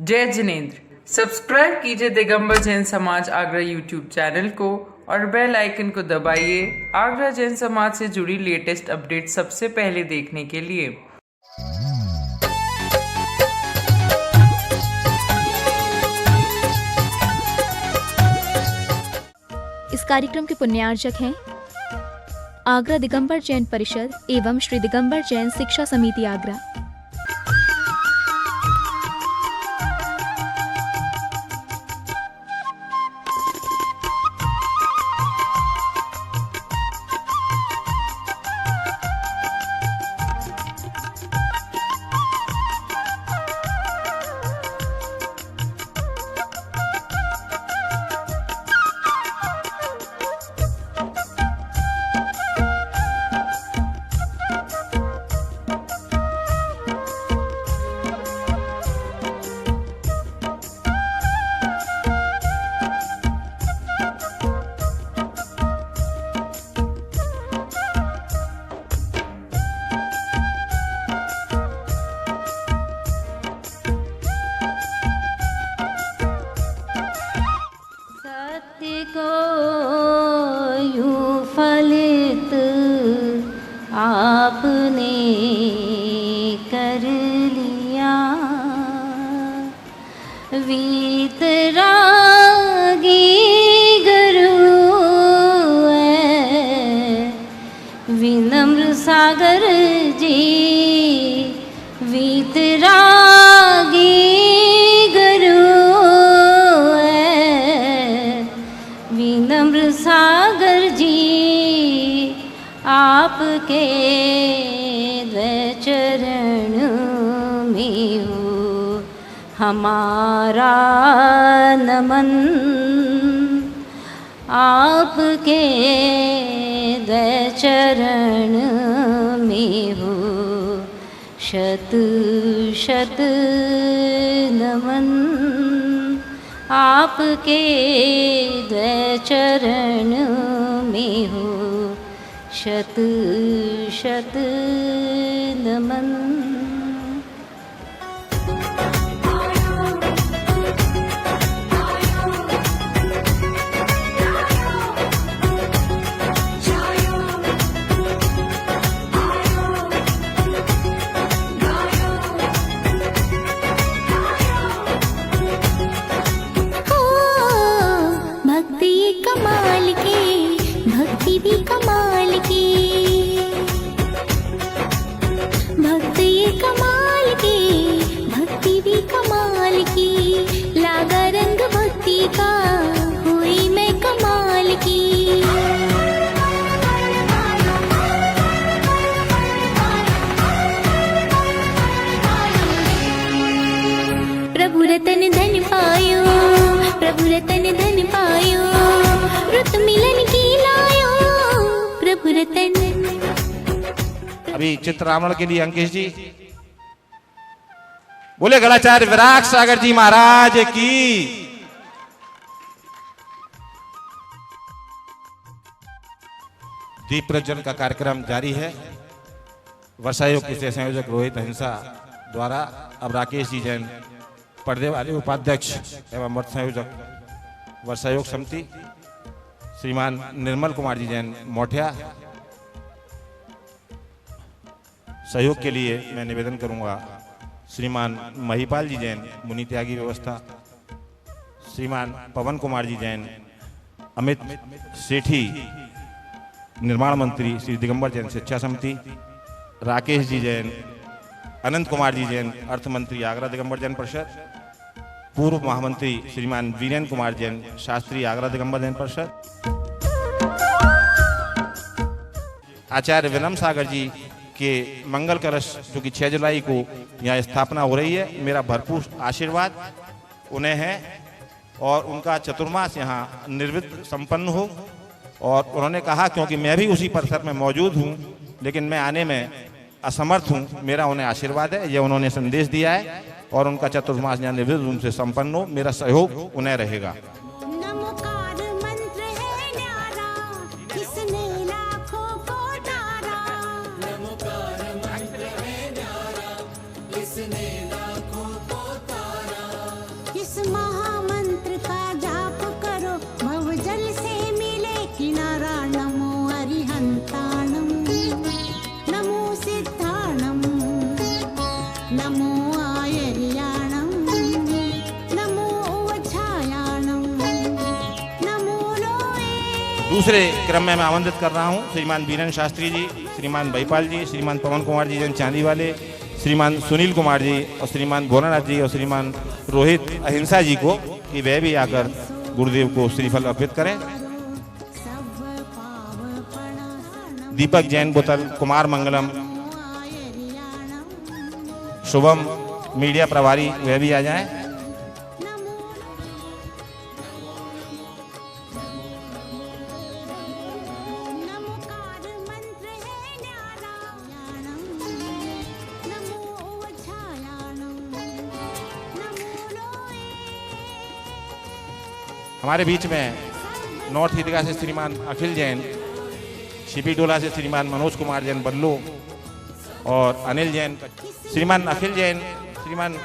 जय जिनेंद्र। सब्सक्राइब कीजिए दिगंबर जैन समाज आगरा यूट्यूब चैनल को और बेल आइकन को दबाइए आगरा जैन समाज से जुड़ी लेटेस्ट अपडेट सबसे पहले देखने के लिए। इस कार्यक्रम के पुण्यार्जक हैं आगरा दिगंबर जैन परिषद एवं श्री दिगंबर जैन शिक्षा समिति आगरा। आपने कर लिया वीतरागी गुरु विनम्र सागर जी वीतरागी गुरु विनम्र सागर जी आपके चरण में हो हमारा नमन। आपके चरण में हो शत शत नमन। आपके चरण में हो शत शत नमन। भक्ति कमाल की, भक्ति भी कमाल की, भक्ति कमाल की, भक्ति भी कमाल की, लागा रंग भक्ति का हुई मैं कमाल की। प्रभु रतन धन पायो, प्रभु रतन धन पायो, रुत मिलन की लायो, प्रभु रतन। अभी चित्रामण के लिए अंकेश जी बोले गलाचार्य विराग सागर जी महाराज की। दीप प्रज्वलन का कार्यक्रम जारी है। वर्षायोग के संयोजक रोहित अहिंसा द्वारा अब राकेश जी जैन पर्दे वाले उपाध्यक्ष एवं वर्ष संयोजक वर्षायोग समिति श्रीमान निर्मल कुमार जी जैन मोठिया सहयोग के लिए मैं निवेदन करूंगा श्रीमान महिपाल जी जैन मुनि त्यागी व्यवस्था, श्रीमान पवन कुमार जी जैन अमित सेठी निर्माण मंत्री श्री दिगंबर जैन शिक्षा समिति, राकेश जी जैन अनंत कुमार जी जैन अर्थ मंत्री आगरा दिगंबर जैन परिषद, पूर्व महामंत्री श्रीमान वीरेंद्र कुमार जैन शास्त्री आगरा दिगंबर जैन परिषद, आचार्य विनम्र सागर जी के मंगल कलश जो कि 6 जुलाई को यहाँ स्थापना हो रही है, मेरा भरपूर आशीर्वाद उन्हें है और उनका चतुर्मास यहाँ निर्विघ्न संपन्न हो। और उन्होंने कहा क्योंकि मैं भी उसी परिसर में मौजूद हूँ लेकिन मैं आने में असमर्थ हूँ, मेरा उन्हें आशीर्वाद है, ये उन्होंने संदेश दिया है और उनका चतुर्मास यहाँ निर्विघ्न रूप से संपन्न हो, मेरा सहयोग उन्हें रहेगा। इस महामंत्र का जाप करो, भवजल से मिले किनारा। नमो अरिहंताणम, नमो सिद्धाणम, नमो आयर्याणम, नमो वज्रायाणम, नमो लोए। दूसरे क्रम में मैं आमंत्रित कर रहा हूं श्रीमान बीरेन शास्त्री जी, श्रीमान बैपाल जी, श्रीमान पवन कुमार जी जन चांदी वाले, श्रीमान सुनील कुमार जी और श्रीमान भोलानाथ जी और श्रीमान रोहित अहिंसा जी को कि वे भी आकर गुरुदेव को श्रीफल अर्पित करें। दीपक जैन बोतल, कुमार मंगलम, शुभम मीडिया प्रभारी वे भी आ जाएं। हमारे बीच में नॉर्थ ईदगाह से श्रीमान अखिल जैन, शिपी डोला से श्रीमान मनोज कुमार जैन बल्लू और अनिल जैन, श्रीमान अखिल जैन, श्रीमान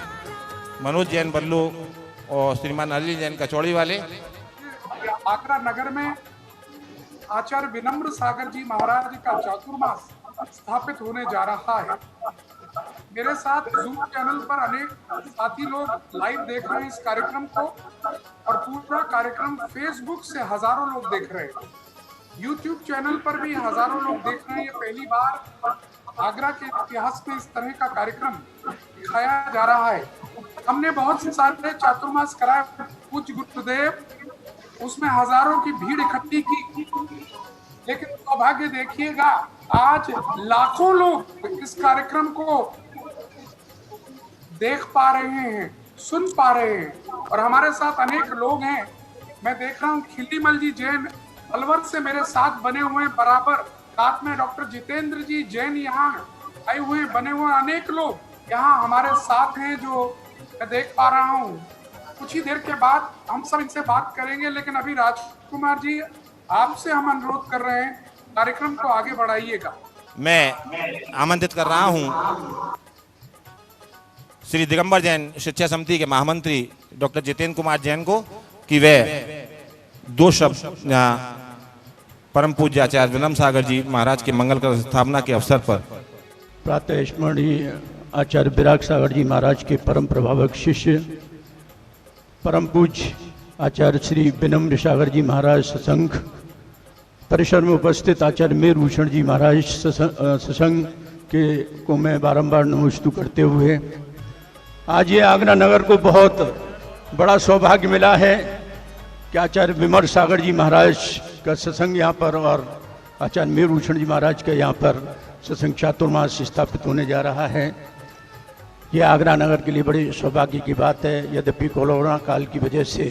मनोज जैन बल्लू और श्रीमान अनिल जैन कचौड़ी वाले। आगरा नगर में आचार्य विनम्र सागर जी महाराज का चातुर्मास स्थापित होने जा रहा है। मेरे साथ जूम चैनल पर अनेक साथी लोग लाइव देख रहे हैं इस कार्यक्रम को, और पूरा कार्यक्रम फेसबुक से हजारों लोग देख रहे हैं। यूट्यूब चैनल पर भी हजारों लोग देख रहे हैं। ये पहली बार आगरा के इतिहास में इस तरह का कार्यक्रम दिखाया जा रहा है। हमने बहुत से सारे चातुर्मास कराए, पूज्य गुरुदेव उसमें हजारों की भीड़ इकट्ठी की, लेकिन सौभाग्य देखिएगा आज लाखों लोग इस कार्यक्रम को देख पा रहे हैं, सुन पा रहे हैं, और हमारे साथ अनेक लोग हैं। मैं देख रहा हूँ खिल्लीमल जी जैन अलवर से मेरे साथ बने हुए हैं बराबर, साथ में डॉक्टर जितेंद्र जी जैन यहाँ आए हुए बने हुए अनेक लोग यहाँ हमारे साथ हैं जो मैं देख पा रहा हूँ। कुछ ही देर के बाद हम सब इनसे बात करेंगे, लेकिन अभी राजकुमार जी आपसे हम अनुरोध कर रहे हैं कार्यक्रम को आगे बढ़ाइएगा। मैं आमंत्रित कर रहा हूं श्री दिगंबर जैन शिक्षा समिति के महामंत्री डॉक्टर जितेंद्र कुमार जैन को कि वे दो शब्द यहाँ परम पूज्य आचार्य विनम्र सागर जी महाराज के मंगल कलश स्थापना के अवसर पर। प्रातः स्मरणीय आचार्य विराग सागर जी महाराज के परम प्रभावक शिष्य परम पूज्य आचार्य श्री विनम्र सागर जी महाराज सत्संग परिसर में उपस्थित आचार्य मेरुभूषण जी महाराज सत्संग के को मैं बारंबार नमस्ते करते हुए आज ये आगरा नगर को बहुत बड़ा सौभाग्य मिला है कि आचार्य विमर सागर जी महाराज का सत्संग यहाँ पर और आचार्य मेरुभूषण जी महाराज का यहाँ पर सत्संग चातुर्मास स्थापित होने जा रहा है। ये आगरा नगर के लिए बड़ी सौभाग्य की बात है। यद्यपि कोरोना काल की वजह से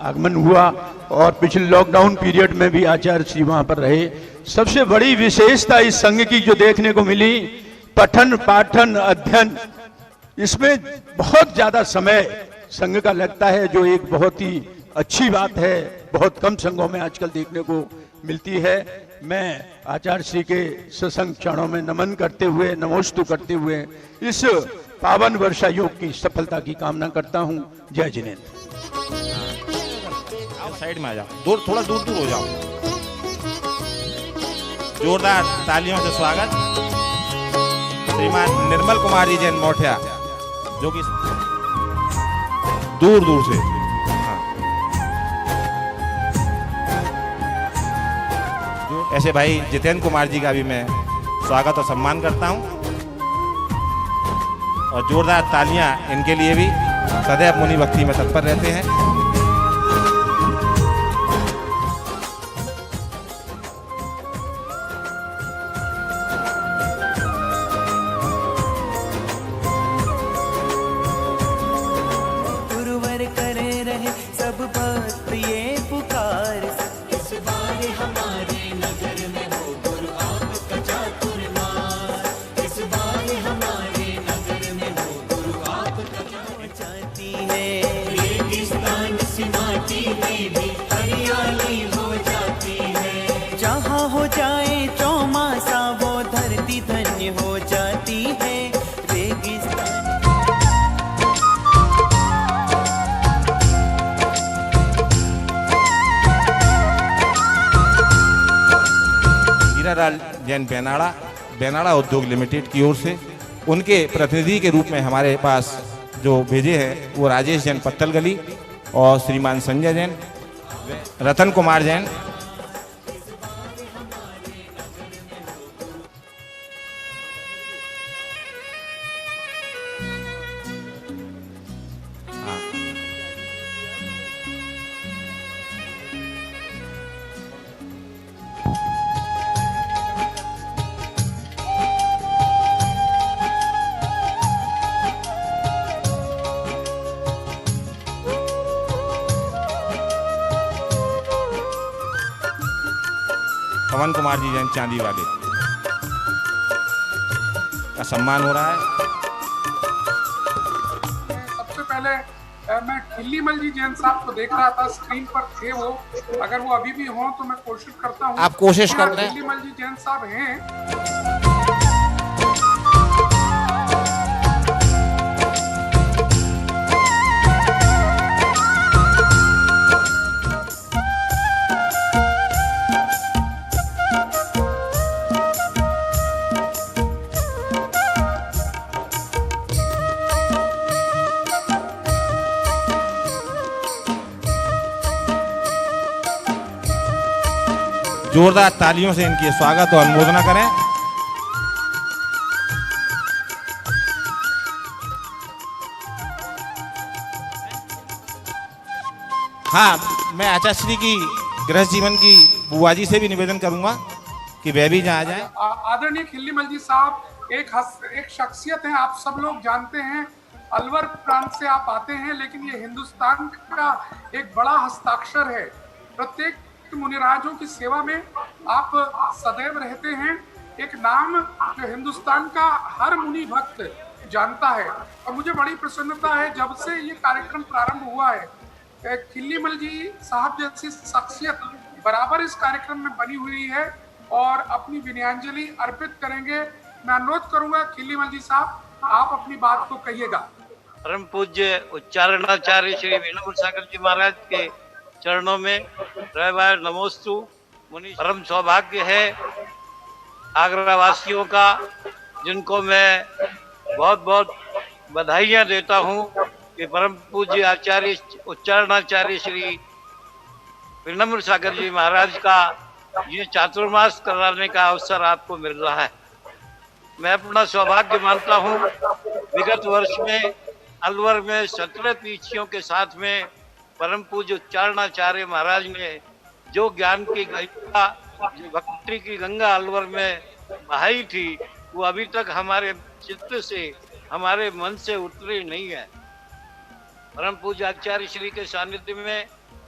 आगमन हुआ और पिछले लॉकडाउन पीरियड में भी आचार्य श्री वहाँ पर रहे। सबसे बड़ी विशेषता इस संघ की जो देखने को मिली, पठन पाठन अध्ययन, इसमें बहुत ज़्यादा समय संघ का लगता है, जो एक बहुत ही अच्छी बात है, बहुत कम संघों में आजकल देखने को मिलती है। मैं आचार्य श्री के सत्संग चरणों में नमन करते हुए, नमोस्तु करते हुए इस पावन वर्षा योग की सफलता की कामना करता हूँ। जय जिनेन्द्र। साइड में आ जाओ, दूर थोड़ा दूर दूर हो जाओ। जोरदार तालियों से स्वागत श्रीमान निर्मल कुमार जी जैन मोठिया, जो कि दूर दूर से ऐसे भाई जितेंद्र कुमार जी का भी मैं स्वागत और सम्मान करता हूं, और जोरदार तालियां इनके लिए भी। सदैव मुनि भक्ति में तत्पर रहते हैं। गुरुवर करे रहे सब भक्त ये पुकार, इस बार हमारे नगर में हो गुरु आपका चातुर्मास, इस बार हमारे नगर में हो गुरु आपका चाहती है। रेगिस्तान सी माटी में भी हरियाली हो जाती है, जहाँ हो जाए चौमासा वो धरती धन्य हो जाती है। रेगिस्तान कन्हैयालाल जैन बेनाड़ा उद्योग लिमिटेड की ओर से। उनके प्रतिनिधि के रूप में हमारे पास जो भेजे हैं वो राजेश जैन पत्तल गली और श्रीमान संजय जैन, रतन कुमार जैन। पवन कुमार जी जैन चांदी वाले का सम्मान हो रहा है। सबसे पहले मैं खिल्लीमल जी जैन साहब को देख रहा था, स्क्रीन पर थे वो, अगर वो अभी भी हों तो मैं कोशिश करता हूँ। आप कोशिश कर रहे हैं। खिल्लीमल जी जैन साहब हैं। जोरदार तालियों से इनकी स्वागत और अनुमोदना करें। हाँ, मैं आचार्य श्री की गृहस्थ जीवन की बुआ जी से भी निवेदन करूंगा कि वह भी जहाँ आ जाए। आदरणीय खिल्लीमल जी साहब एक शख्सियत हैं, आप सब लोग जानते हैं। अलवर प्रांत से आप आते हैं, लेकिन ये हिंदुस्तान का एक बड़ा हस्ताक्षर है। प्रत्येक मुनिराजों की सेवा में आप सदैव रहते हैं। एक नाम जो हिंदुस्तान का हर मुनि भक्त जानता है, और मुझे बड़ी प्रसन्नता है जब से ये कार्यक्रम प्रारंभ हुआ है। खिल्लीमल जी साहब जैसी शख्सियत बराबर इस कार्यक्रम में बनी हुई है और अपनी विनयाञ्जलि अर्पित करेंगे। मैं अनुरोध करूंगा खिल्लीमल जी साहब, आप अपनी बात को कहिएगा। परम पूज्य उच्चारणाचार्य श्री विनम्र सागर जी महाराज के चरणों में रविवार नमोस्तु। मुनि परम सौभाग्य है आगरा वासियों का, जिनको मैं बहुत बहुत बधाइयाँ देता हूँ कि परम पूज्य आचार्य उच्चारणाचार्य श्री विनम्र सागर जी महाराज का ये चातुर्मास कराने का अवसर आपको मिल रहा है। मैं अपना सौभाग्य मानता हूँ। विगत वर्ष में अलवर में 17 पीछियों के साथ में परम पूज्य उच्चारणाचार्य महाराज ने जो ज्ञान की गंगा, जो भक्ति की गंगा अलवर में बहाई थी, वो अभी तक हमारे चित्त से, हमारे मन से उतरी नहीं है। परम पूज्य आचार्य श्री के सानिध्य में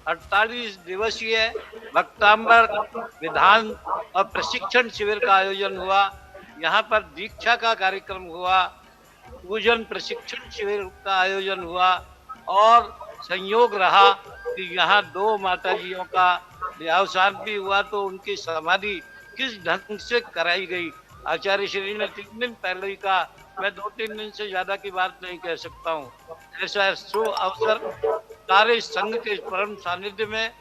48 दिवसीय भक्तांबर विधान और प्रशिक्षण शिविर का आयोजन हुआ। यहाँ पर दीक्षा का कार्यक्रम हुआ, पूजन प्रशिक्षण शिविर का आयोजन हुआ, और संयोग रहा कि यहाँ 2 माताजियों का देहावसान भी हुआ, तो उनकी समाधि किस ढंग से कराई गई। आचार्य श्री ने 3 दिन पहले ही कहा, मैं 2-3 दिन से ज्यादा की बात नहीं कह सकता हूँ। ऐसा शुभ अवसर सारे संघ के परम सानिध्य में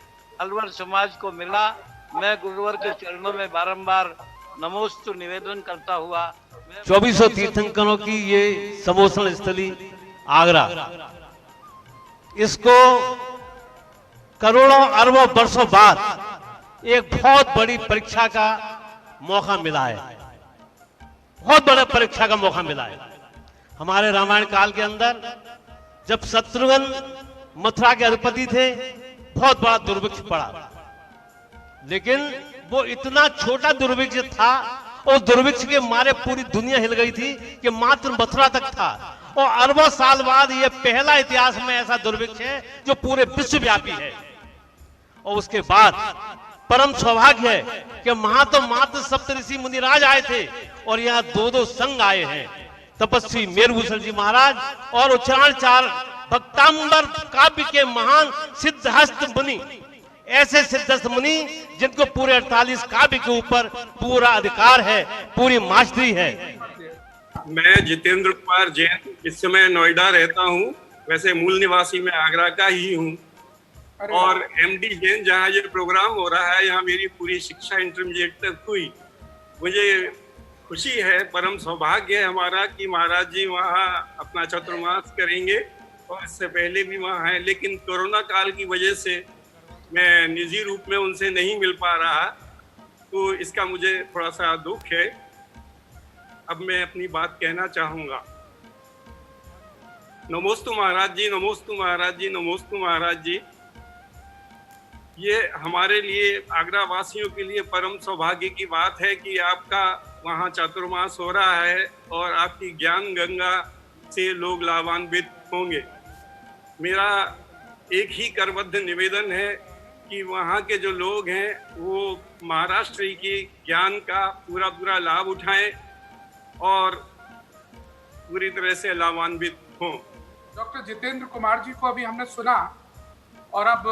अलवर समाज को मिला। मैं गुरुवर के चरणों में बारंबार नमोस्तु निवेदन करता हुआ 2400 तीर्थंकरों की ये समोसन स्थली आगरा, इसको करोड़ों अरबों वर्षों बाद एक बहुत बड़ी परीक्षा का मौका मिला है। बहुत बड़ा परीक्षा का मौका मिला है। हमारे रामायण काल के अंदर जब शत्रुघ्न मथुरा के अधिपति थे, बहुत बड़ा दुर्भिक्ष पड़ा, लेकिन वो इतना छोटा दुर्भिक्ष था, और दुर्भिक्ष के मारे पूरी दुनिया हिल गई थी कि मात्र मथुरा तक था। और अरबों साल बाद ये पहला इतिहास में ऐसा दुर्भिक्ष है जो पूरे विश्वव्यापी है। और उसके बाद परम सौभाग्य है कि मात्र सप्तऋषि मुनिराज आए थे, और यहाँ 2-2 संघ आए हैं। तपस्वी मेरुभूषण जी महाराज और उच्चारणाचार्य भक्तांबर काव्य के महान सिद्धहस्त मुनि, ऐसे सिद्धहस्त मुनि जिनको पूरे 48 काव्य के ऊपर पूरा अधिकार है, पूरी मास्टरी है। मैं जितेंद्र कुमार जैन, इस समय नोएडा रहता हूँ। वैसे मूल निवासी मैं आगरा का ही हूँ, और एमडी जैन जहाँ ये प्रोग्राम हो रहा है, यहाँ मेरी पूरी शिक्षा इंटरमीडिएट तक हुई। मुझे खुशी है, परम सौभाग्य है हमारा कि महाराज जी वहाँ अपना चातुर्मास करेंगे और इससे पहले भी वहाँ हैं, लेकिन कोरोना काल की वजह से मैं निजी रूप में उनसे नहीं मिल पा रहा, तो इसका मुझे थोड़ा सा दुख है। अब मैं अपनी बात कहना चाहूँगा। नमोस्तु महाराज जी, नमोस्तु महाराज जी, नमोस्तु महाराज जी। ये हमारे लिए, आगरा वासियों के लिए परम सौभाग्य की बात है कि आपका वहाँ चातुर्मास हो रहा है और आपकी ज्ञान गंगा से लोग लाभान्वित होंगे। मेरा एक ही करबद्ध निवेदन है कि वहाँ के जो लोग हैं वो महाराष्ट्र की ज्ञान का पूरा लाभ उठाएं और पूरी तरह से लाभान्वित हों। डॉक्टर जितेंद्र कुमार जी को अभी हमने सुना और अब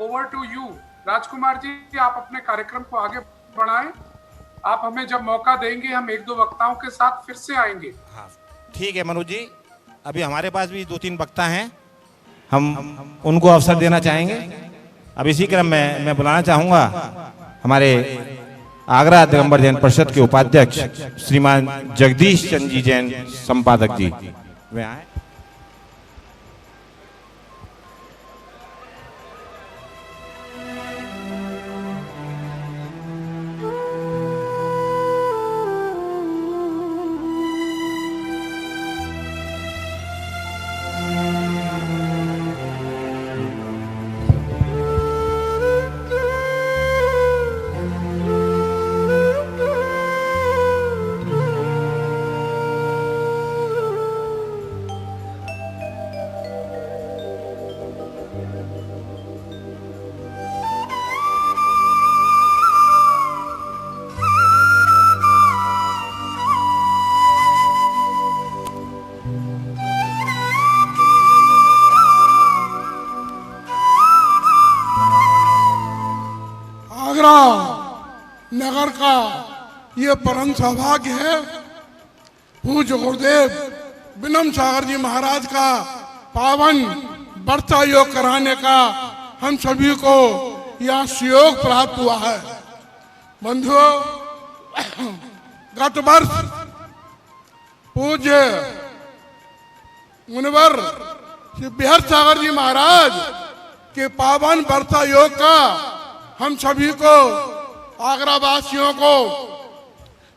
over to you Rajkumar ji, आप अपने कार्यक्रम को आगे बढ़ाएं। आप हमें जब मौका देंगे हम एक दो वक्ताओं के साथ फिर से आएंगे। हाँ ठीक है मनोज जी, अभी हमारे पास भी 2-3 वक्ता हैं, हम उनको अवसर देना चाहेंगे। अब इसी क्रम में मैं बुलाना चाहूँगा हमारे आगरा दिगंबर जैन परिषद के उपाध्यक्ष श्रीमान जगदीश चंद जी जैन संपादक जी, वे आए। नगर का ये परम सौभाग्य है, पूज्य गुरुदेव विनम्र सागर जी महाराज का पावन वर्षा योग कराने का हम सभी को यह सुयोग प्राप्त हुआ है। बंधुओं, गत वर्ष पूज्य मुनिवर श्री बिहार सागर जी महाराज के पावन वर्षा योग का हम सभी को, आगरा वासियों को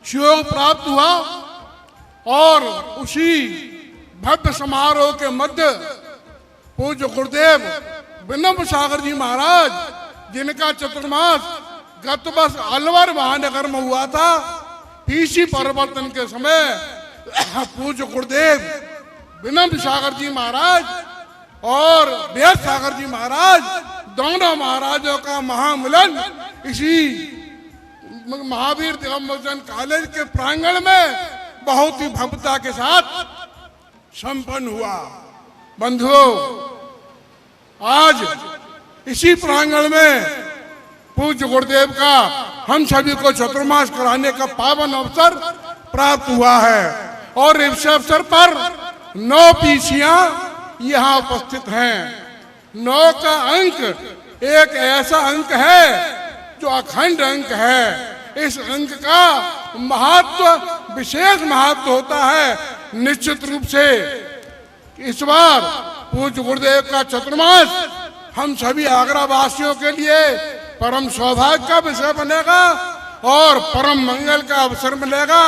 सुयोग प्राप्त हुआ और उसी भव्य समारोह के मध्य पूज्य गुरुदेव विनम्र सागर जी महाराज, जिनका चतुर्मास गत वर्ष अलवर महानगर में हुआ था, पीसी परिवर्तन के समय पूज्य गुरुदेव विनम्र सागर जी महाराज और बिहार सागर जी महाराज, दोनों महाराजों का महामिलन इसी महावीर दिगंबर जैन कॉलेज के प्रांगण में बहुत ही भव्यता के साथ संपन्न हुआ। बंधुओं, आज इसी प्रांगण में पूज्य गुरुदेव का हम सभी को चतुर्मास कराने का पावन अवसर प्राप्त हुआ है और इस अवसर पर 9 पीसियां यहाँ उपस्थित हैं। 9 का अंक एक ऐसा अंक है जो अखंड अंक है। इस अंक का महत्व, विशेष महत्व होता है। निश्चित रूप से इस बार पूज्य गुरुदेव का चतुर्मास हम सभी आगरा वासियों के लिए परम सौभाग्य का विषय बनेगा और परम मंगल का अवसर मिलेगा।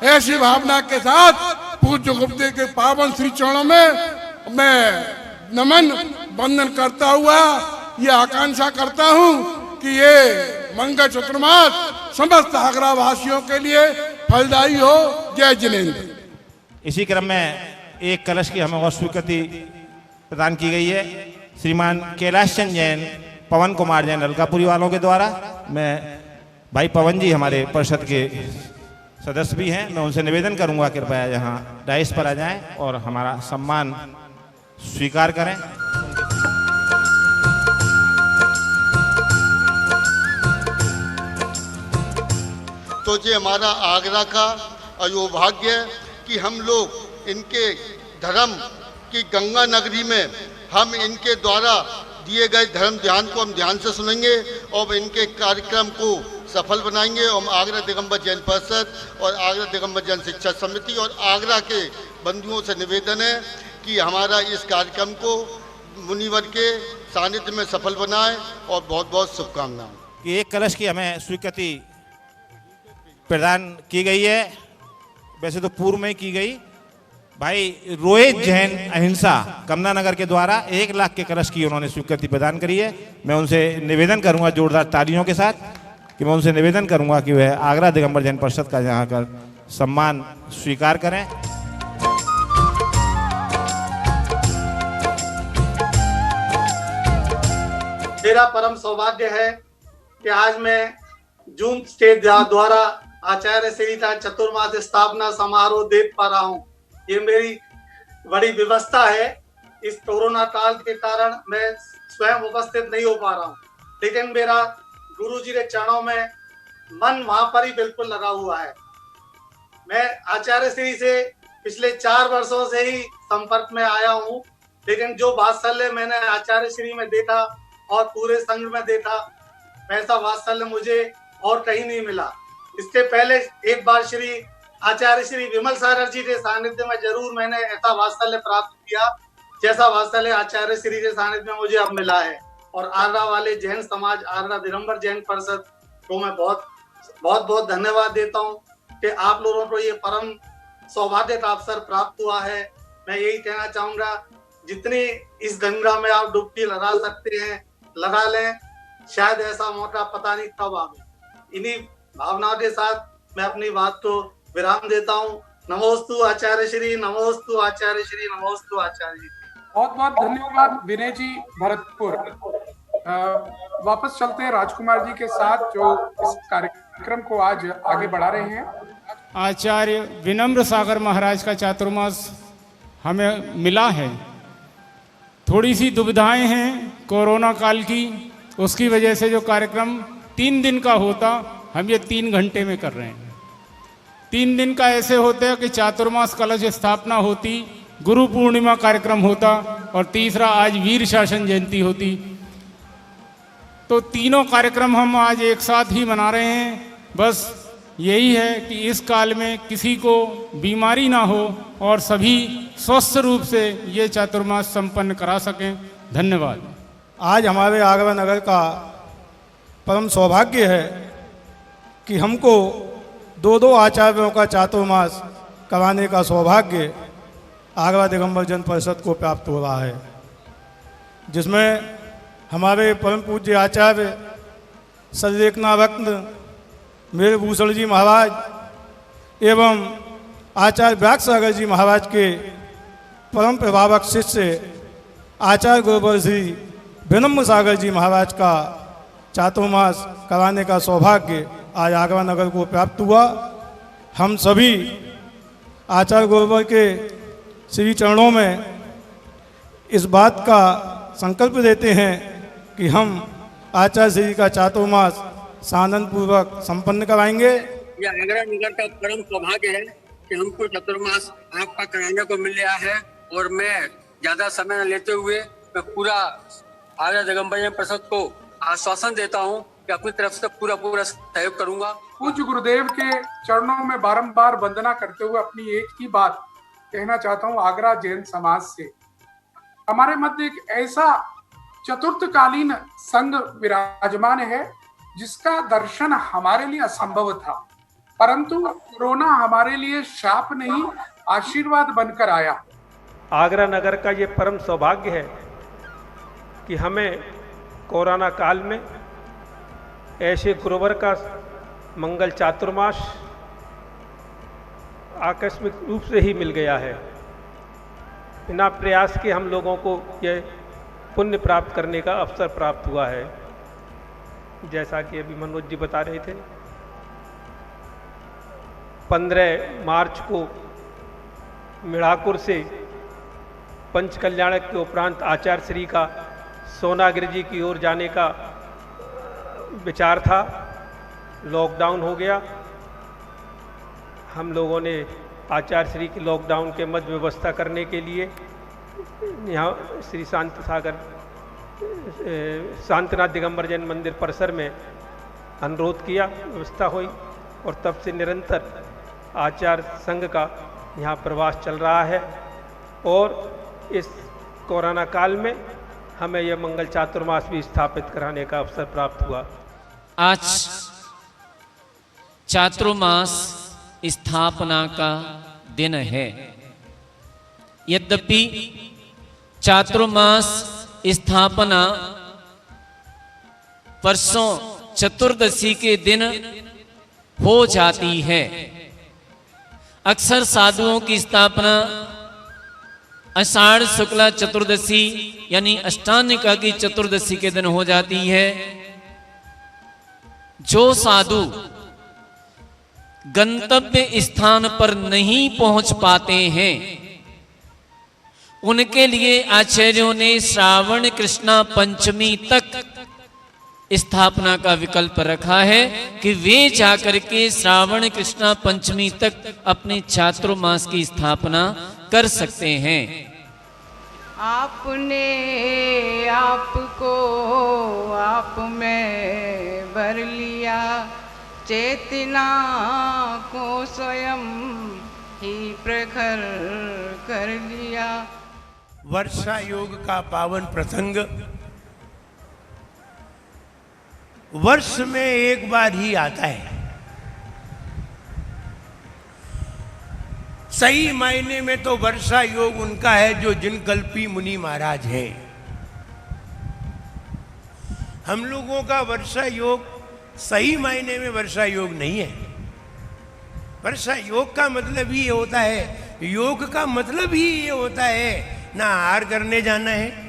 ऐसी भावना के साथ पूज्य गुरुदेव के पावन श्री चरणों में मैं नमन वंदन करता हुआ ये आकांक्षा करता हूँ कि ये मंगल चतुर्मास समस्त आगरा वासियों के लिए फलदायी हो। जय जिनेन्द्र। इसी क्रम में एक कलश की हमें और स्वीकृति प्रदान की गई है श्रीमान कैलाश चंद जैन, पवन कुमार जैन अलकापुरी वालों के द्वारा। मैं भाई पवन जी हमारे परिषद के सदस्य भी हैं, मैं उनसे निवेदन करूंगा कृपया यहाँ डाइस पर आ जाएं और हमारा सम्मान स्वीकार करें। तो ये हमारा आगरा का अयोभाग्य है कि हम लोग इनके धर्म की गंगा नगरी में हम इनके द्वारा दिए गए धर्म ध्यान को हम ध्यान से सुनेंगे और इनके कार्यक्रम को सफल बनाएंगे। और आगरा दिगंबर जैन परिषद और आगरा दिगंबर जैन शिक्षा समिति और आगरा के बंधुओं से निवेदन है कि हमारा इस कार्यक्रम को मुनिवर के सानिध्य में सफल बनाएं और बहुत बहुत शुभकामनाएं। कि एक कलश की हमें स्वीकृति प्रदान की गई है, वैसे तो पूर्व में की गई। भाई रोहित जैन अहिंसा कमला नगर के द्वारा 1 लाख के कलश की उन्होंने स्वीकृति प्रदान करी है। मैं उनसे निवेदन करूंगा जोरदार तालियों के साथ कि मैं उनसे निवेदन करूंगा कि वह आगरा दिगंबर जैन परिषद का यहाँ कर सम्मान स्वीकार करें। मेरा परम सौभाग्य है कि आज मैं जूम स्टेट द्वारा आचार्य श्री का चतुर्मास स्थापना समारोह देख पा रहा हूँ। ये मेरी बड़ी व्यवस्था है। इस कोरोना काल के कारण मैं स्वयं उपस्थित नहीं हो पा रहा हूँ, लेकिन मेरा गुरु जी के चरणों में मन वहां पर ही बिल्कुल लगा हुआ है। मैं आचार्य श्री से पिछले 4 वर्षों से ही संपर्क में आया हूँ, लेकिन जो वात्सल्य मैंने आचार्य श्री में देखा और पूरे संघ में देखा, वैसा वात्सल्य मुझे और कहीं नहीं मिला। इसके पहले एक बार श्री आचार्य श्री विमल सागर जी के सानिध्य में जरूर मैंने ऐसा वात्सल्य प्राप्त किया, जैसा वात्सल्य आचार्य श्री के सानिध्य में मुझे अब मिला है। और आगरा वाले जैन समाज, आगरा दिगंबर जैन परिषद को मैं बहुत धन्यवाद देता हूँ कि आप लोगों को ये परम सौभाग्य का अवसर प्राप्त हुआ है। मैं यही कहना चाहूंगा, जितनी इस गंगा में आप डुबकी लगा सकते हैं लगा लें, शायद ऐसा मौका पता नहीं कब आवे। इन्हीं भावनाओं के साथ मैं अपनी बात को विराम देता हूँ। नमोस्तु आचार्य श्री, नमोस्तु आचार्य श्री, नमोस्तु आचार्य जी। बहुत बहुत धन्यवाद विनय जी भरतपुर। वापस चलते हैं राजकुमार जी के साथ जो इस कार्यक्रम को आज आगे बढ़ा रहे हैं। आचार्य विनम्र सागर महाराज का चातुर्मास हमें मिला है। थोड़ी सी दुविधाएं हैं कोरोना काल की, उसकी वजह से जो कार्यक्रम 3 दिन का होता हम ये 3 घंटे में कर रहे हैं। 3 दिन का ऐसे होता है कि चातुर्मास कलश स्थापना होती, गुरु पूर्णिमा कार्यक्रम होता और तीसरा आज वीर शासन जयंती होती। तो तीनों कार्यक्रम हम आज एक साथ ही मना रहे हैं। बस यही है कि इस काल में किसी को बीमारी ना हो और सभी स्वस्थ रूप से ये चातुर्मास संपन्न करा सकें। धन्यवाद। आज हमारे आगरा नगर का परम सौभाग्य है कि हमको 2 आचार्यों का चातुर्मास कराने का सौभाग्य आगरा दिगंबर जैन परिषद को प्राप्त हो रहा है, जिसमें हमारे परम पूज्य आचार्य सर्वेकना रत्न मेरे भूषण जी महाराज एवं आचार्य व्यास सागर जी महाराज के परम प्रभावक शिष्य आचार्य गुरुवर श्री विनम्र सागर जी महाराज का चातुर्मास कराने का सौभाग्य आज आगरा नगर को प्राप्त हुआ। हम सभी आचार्य गुरुवर के श्री चरणों में इस बात का संकल्प देते हैं कि हम आचार्य श्री का चातुर्मास सानंद पूर्वक संपन्न कराएंगे। यह आगरा नगर का परम सौभाग्य है कि हमको चातुर्मास आपका कराने को मिल रहा है और मैं ज्यादा समय न लेते हुए मैं पूरा आगरा दिगंबर जैन परिषद को आश्वासन देता हूं कि अपनी तरफ से पूरा सहयोग करूंगा। पूज्य गुरुदेव के चरणों में बारंबार वंदना करते हुए अपनी एक ही बात कहना चाहता हूं आगरा जैन समाज से। हमारे मध्य एक ऐसा चतुर्थकालीन संघ विराजमान है जिसका दर्शन हमारे लिए असंभव था, परंतु कोरोना हमारे लिए शाप नहीं आशीर्वाद बनकर आया। आगरा नगर का ये परम सौभाग्य है कि हमें कोरोना काल में ऐसे गुरुवर का मंगल चातुर्मास आकस्मिक रूप से ही मिल गया है। बिना प्रयास के हम लोगों को यह पुण्य प्राप्त करने का अवसर प्राप्त हुआ है। जैसा कि अभी मनोज जी बता रहे थे, 15 मार्च को मिढ़ाकुर से पंच कल्याणक के उपरांत आचार्य श्री का सोनागिरी जी की ओर जाने का विचार था। लॉकडाउन हो गया। हम लोगों ने आचार्य श्री की लॉकडाउन के मध्य व्यवस्था करने के लिए यहाँ श्री शांतनाथ दिगंबर जैन मंदिर परिसर में अनुरोध किया, व्यवस्था हुई और तब से निरंतर आचार्य संघ का यहाँ प्रवास चल रहा है। और इस कोरोना काल में हमें यह मंगल चातुर्मास भी स्थापित कराने का अवसर प्राप्त हुआ। आज चातुर्मास स्थापना का दिन है। यद्यपि चातुर्मास स्थापना परसों चतुर्दशी के दिन हो जाती है। अक्सर साधुओं की स्थापना आषाढ़ शुक्ला चतुर्दशी यानी अष्टानिका की चतुर्दशी के दिन हो जाती है। जो साधु गंतव्य स्थान पर नहीं पहुंच पाते हैं उनके लिए आचार्यों ने श्रावण कृष्णा पंचमी तक स्थापना का विकल्प रखा है कि वे जाकर के श्रावण कृष्णा पंचमी तक अपने चातुर्मास की स्थापना कर सकते हैं। आपने आपको आप में भर लिया, चेतना को स्वयं ही प्रखर कर लिया। वर्षा योग का पावन प्रसंग वर्ष में एक बार ही आता है। सही मायने में तो वर्षा योग उनका है जो जिनकल्पी मुनि महाराज हैं। हम लोगों का वर्षा योग सही मायने में वर्षा योग नहीं है। वर्षा योग का मतलब ही ये होता है, योग का मतलब ही ये होता है ना आहार करने जाना है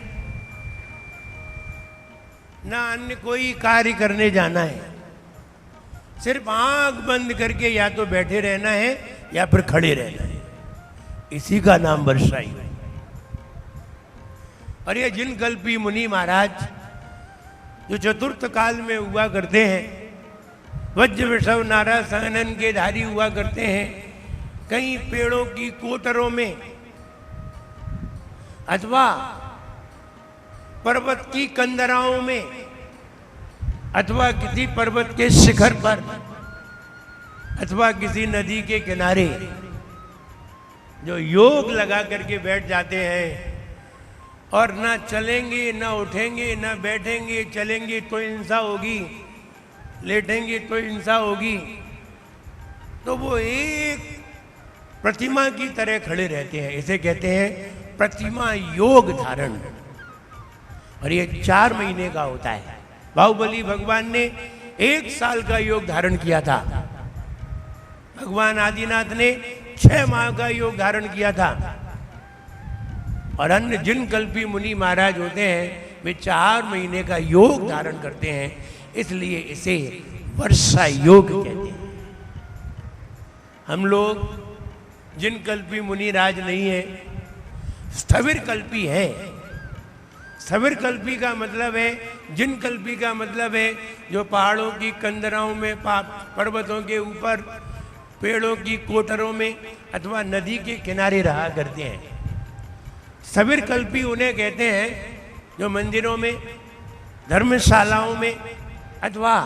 ना अन्य कोई कार्य करने जाना है, सिर्फ आंख बंद करके या तो बैठे रहना है या फिर खड़े रहना है। इसी का नाम वर्षा योग। और ये जिनकल्पी मुनि महाराज जो चतुर्थ काल में हुआ करते हैं, वज्र वृषभ नारा सहनन के धारी हुआ करते हैं, कई पेड़ों की कोटरों में अथवा पर्वत की कंदराओं में अथवा किसी पर्वत के शिखर पर अथवा किसी नदी के किनारे जो योग लगा करके बैठ जाते हैं और ना चलेंगे ना उठेंगे ना बैठेंगे, चलेंगे तो हिंसा होगी, लेटेंगे तो हिंसा होगी, तो वो एक प्रतिमा की तरह खड़े रहते हैं। इसे कहते हैं प्रतिमा योग धारण। और ये 4 महीने का होता है। बाहुबली भगवान ने 1 साल का योग धारण किया था। भगवान आदिनाथ ने 6 माह का योग धारण किया था। और अन्य जिनकल्पी मुनि महाराज होते हैं वे 4 महीने का योग धारण करते हैं, इसलिए इसे वर्षा योग कहते हैं। हम लोग जिनकल्पी मुनि राज नहीं है, स्थविर कल्पी है। स्थविर कल्पी का मतलब है, जिनकल्पी का मतलब है जो पहाड़ों की कंदराओं में, पर्वतों के ऊपर, पेड़ों की कोटरों में अथवा नदी के किनारे रहा करते हैं। स्थविर कल्पी उन्हें कहते हैं जो मंदिरों में, धर्मशालाओं में अथवा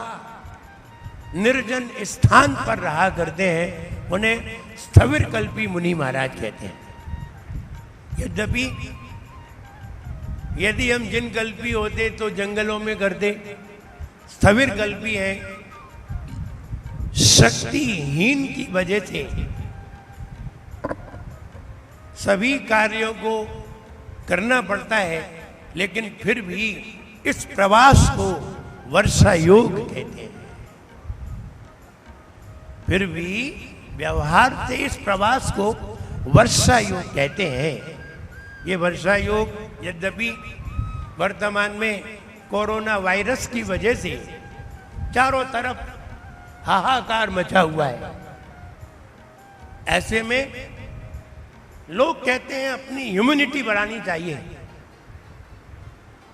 निर्जन स्थान पर रहा करते हैं, उन्हें स्थविर कल्पी मुनि महाराज कहते हैं। यद्यपि यदि हम जिनकल्पी होते तो जंगलों में करते, स्थविर कल्पी है, शक्तिहीन की वजह से सभी कार्यों को करना पड़ता है, लेकिन फिर भी इस प्रवास को वर्षा योग कहते हैं। फिर भी व्यवहार से इस प्रवास को वर्षा योग कहते हैं। ये वर्षा योग यद्यपि वर्तमान में कोरोना वायरस की वजह से चारों तरफ हाहाकार मचा हुआ है, ऐसे में लोग कहते हैं अपनी इम्यूनिटी बढ़ानी चाहिए।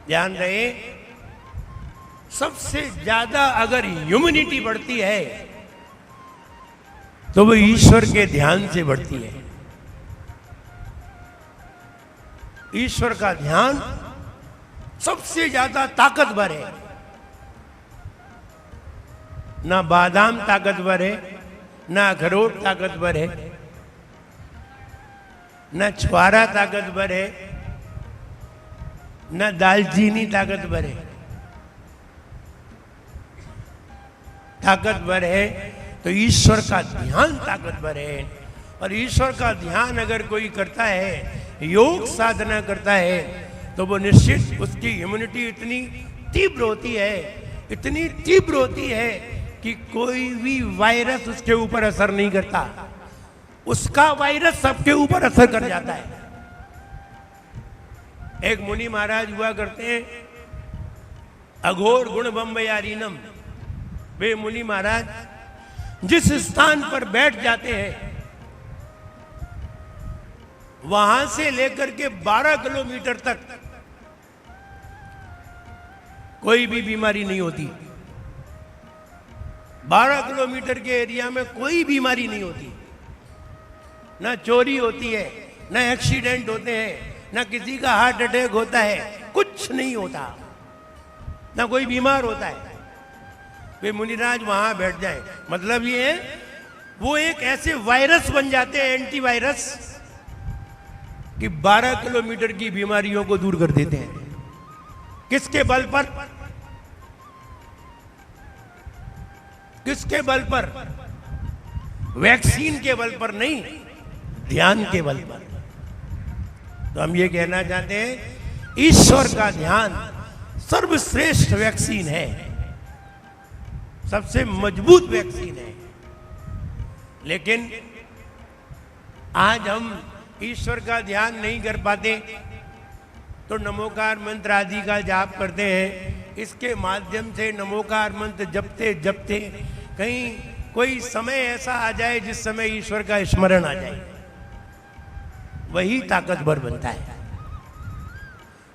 ध्यान रहे, सबसे ज्यादा अगर इम्यूनिटी बढ़ती है तो वो ईश्वर के ध्यान से बढ़ती है। ईश्वर का ध्यान सबसे ज्यादा ताकतवर है। ना बादाम ताकतवर है, ना अखरोट ताकतवर है, न छुआरा ताकतवर है, न दालचीनी ताकतवर है। ताकतवर है तो ईश्वर का ध्यान ताकतवर है। और ईश्वर का ध्यान अगर कोई करता है, योग साधना करता है, तो वो निश्चित उसकी इम्यूनिटी इतनी तीव्र होती है, इतनी तीव्र होती है कि कोई भी वायरस उसके ऊपर असर नहीं करता। उसका वायरस सबके ऊपर असर कर जाता है। एक मुनि महाराज हुआ करते हैं, अघोर गुण बम्बयारीनम। वे मुनि महाराज जिस स्थान पर बैठ जाते हैं, वहां से लेकर के 12 किलोमीटर तक कोई भी बीमारी नहीं होती। 12 किलोमीटर के एरिया में कोई बीमारी नहीं होती, ना चोरी होती है, ना एक्सीडेंट होते हैं, ना किसी का हार्ट अटैक होता है, कुछ नहीं होता, ना कोई बीमार होता है। वे मुनिराज वहां बैठ जाए, मतलब ये है वो एक ऐसे वायरस बन जाते हैं, एंटीवायरस, कि 12 किलोमीटर की बीमारियों को दूर कर देते हैं। किसके बल पर? किसके बल पर? वैक्सीन के बल पर नहीं, ध्यान के बल पर। तो हम ये कहना चाहते हैं, ईश्वर का ध्यान सर्वश्रेष्ठ वैक्सीन है, सबसे मजबूत वैक्सीन है। लेकिन आज हम ईश्वर का ध्यान नहीं कर पाते, तो नमोकार मंत्र आदि का जाप करते हैं। इसके माध्यम से नमोकार मंत्र जपते जपते कहीं कोई समय ऐसा आ जाए जिस समय ईश्वर का स्मरण आ जाए, वही ताकतवर बनता है।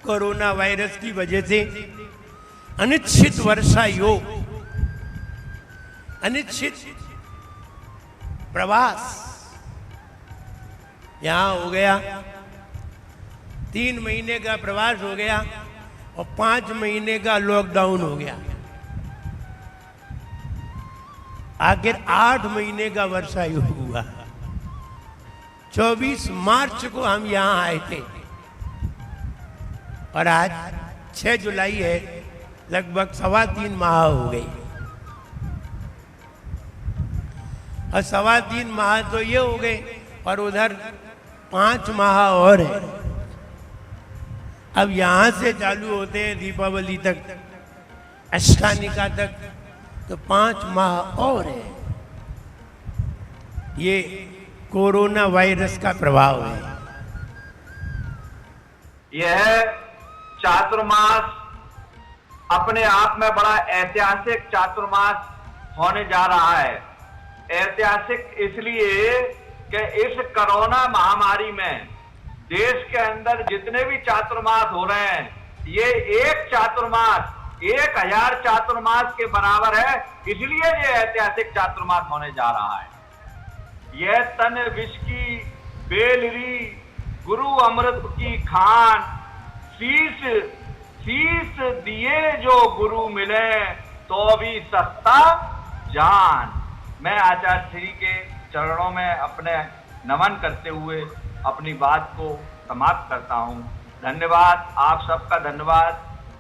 कोरोना वायरस की वजह से अनिश्चित वर्षा योग, अनिश्चित प्रवास यहां हो गया, 3 महीने का प्रवास हो गया और 5 महीने का लॉकडाउन हो गया। आखिर 8 महीने का वर्षा योग हुआ। 24 मार्च को हम यहां आए थे और आज 6 जुलाई है, लगभग 3.25 माह हो गई। और 3.25 माह तो ये हो गए, और उधर 5 माह और है। अब यहां से चालू होते हैं दीपावली तक, अष्टानिका तक, तो 5 माह और है। ये कोरोना वायरस का प्रभाव है। यह चातुर्मास अपने आप में बड़ा ऐतिहासिक चातुर्मास होने जा रहा है। ऐतिहासिक इसलिए कि इस कोरोना महामारी में देश के अंदर जितने भी चातुर्मास हो रहे हैं, ये एक चातुर्मास 1000 चातुर्मास के बराबर है। इसलिए ये ऐतिहासिक चातुर्मास होने जा रहा है। यह तन विष की बेलरी, गुरु अमृत की खान, शीश दिए जो गुरु मिले तो भी सस्ता जान। मैं आचार्य श्री के चरणों में अपने नमन करते हुए अपनी बात को समाप्त करता हूं। धन्यवाद, आप सबका धन्यवाद,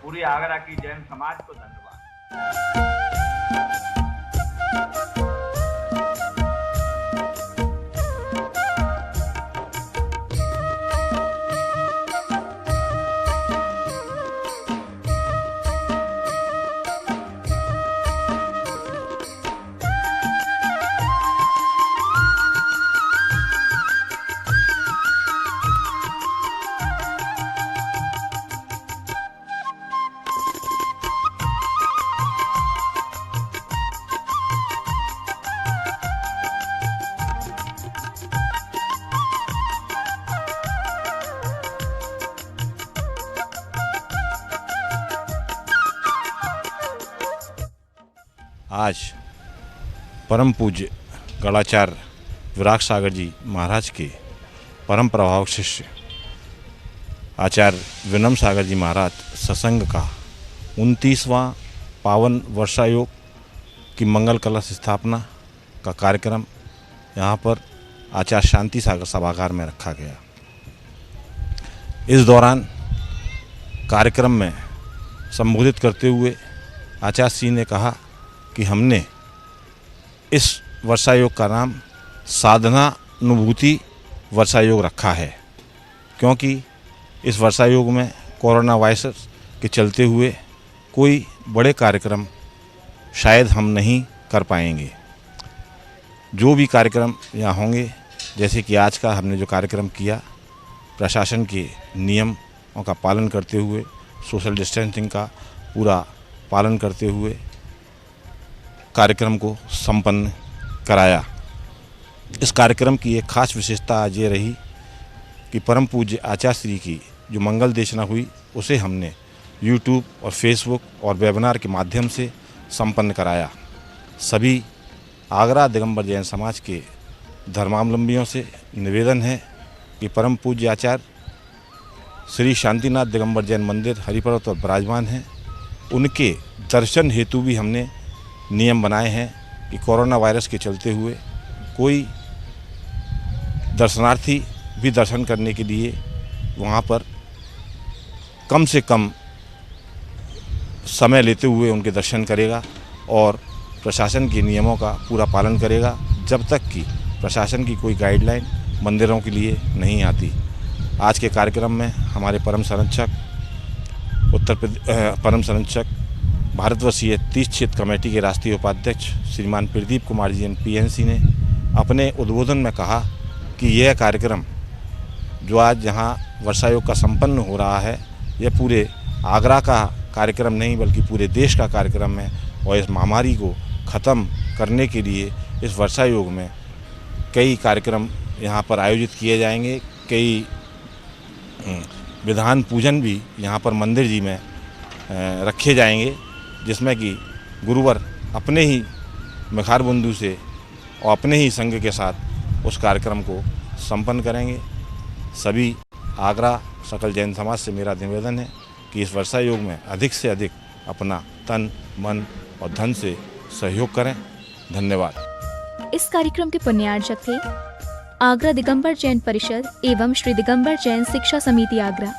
पूरी आगरा की जैन समाज को धन्यवाद। आज परम पूज्य गणाचार्य विराग सागर जी महाराज के परम प्रभावक शिष्य आचार्य विनम्र सागर जी महाराज सत्संग का 29वां पावन वर्षा योग कि मंगल कलश स्थापना का कार्यक्रम यहाँ पर आचार्य शांति सागर सभागार में रखा गया। इस दौरान कार्यक्रम में संबोधित करते हुए आचार्य श्री ने कहा कि हमने इस वर्षा योग का नाम साधनानुभूति वर्षा योग रखा है, क्योंकि इस वर्षा योग में कोरोना वायरस के चलते हुए कोई बड़े कार्यक्रम शायद हम नहीं कर पाएंगे। जो भी कार्यक्रम यहाँ होंगे, जैसे कि आज का हमने जो कार्यक्रम किया, प्रशासन के नियमों का पालन करते हुए, सोशल डिस्टेंसिंग का पूरा पालन करते हुए कार्यक्रम को संपन्न कराया। इस कार्यक्रम की एक खास विशेषता आज ये रही कि परम पूज्य आचार्य श्री की जो मंगल देशना हुई उसे हमने यूट्यूब और फेसबुक और वेबिनार के माध्यम से संपन्न कराया। सभी आगरा दिगंबर जैन समाज के धर्मावलंबियों से निवेदन है कि परम पूज्य आचार्य श्री शांतिनाथ दिगंबर जैन मंदिर हरिपर्वत पर विराजमान हैं, उनके दर्शन हेतु भी हमने नियम बनाए हैं कि कोरोना वायरस के चलते हुए कोई दर्शनार्थी भी दर्शन करने के लिए वहाँ पर कम से कम समय लेते हुए उनके दर्शन करेगा और प्रशासन के नियमों का पूरा पालन करेगा, जब तक कि प्रशासन की कोई गाइडलाइन मंदिरों के लिए नहीं आती। आज के कार्यक्रम में हमारे परम संरक्षक भारतवर्षीय 30 क्षेत्र कमेटी के राष्ट्रीय उपाध्यक्ष श्रीमान प्रदीप कुमार जी PNC ने अपने उद्बोधन में कहा कि यह कार्यक्रम जो आज यहाँ वर्षा योग का संपन्न हो रहा है, यह पूरे आगरा का कार्यक्रम नहीं बल्कि पूरे देश का कार्यक्रम है और इस महामारी को ख़त्म करने के लिए इस वर्षा योग में कई कार्यक्रम यहाँ पर आयोजित किए जाएंगे। कई विधान पूजन भी यहाँ पर मंदिर जी में रखे जाएंगे, जिसमें कि गुरुवर अपने ही मिखारबंधु से और अपने ही संघ के साथ उस कार्यक्रम को संपन्न करेंगे। सभी आगरा सकल जैन समाज से मेरा निवेदन है कि इस वर्षा योग में अधिक से अधिक अपना तन, मन और धन से सहयोग करें। धन्यवाद। इस कार्यक्रम के पुण्यार्जक थे आगरा दिगंबर जैन परिषद एवं श्री दिगंबर जैन शिक्षा समिति आगरा।